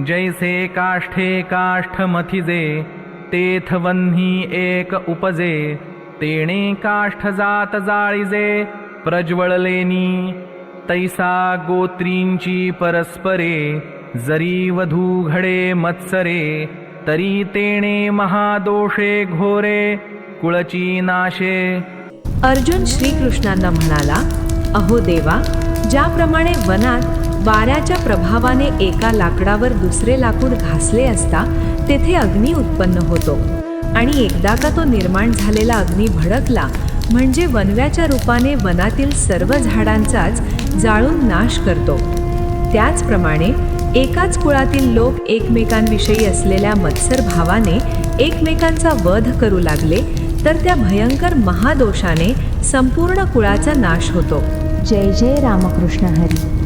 जैसे काष्ठे काष्ठमथिजे तेथ वह्नी एक उपजे तेणे काष्ठ जात जाळिजे प्रज्वळलेनी तैसा गोत्रींची परस्परे जरी वधू घडे मत्सरे तरी तेणे महादोषे घोरे कुळची नाशे. अर्जुन श्रीकृष्णांना म्हणाला, अहो देवा, ज्याप्रमाणे वनात वाऱ्याच्या प्रभावाने एका लाकडावर दुसरे लाकूड घासले असता तेथे अग्नी उत्पन्न होतो आणि एकदा का तो निर्माण झालेला अग्नी भडकला म्हणजे वनव्याच्या रूपाने वनातील सर्व झाडांचाच जाळून नाश करतो, त्याचप्रमाणे एकाच कुळातील लोक एकमेकांविषयी असलेल्या मत्सर भावाने एकमेकांचा वध करू लागले तर त्या भयंकर महादोषाने संपूर्ण कुळाचा नाश होतो. जय जय रामकृष्ण हरी.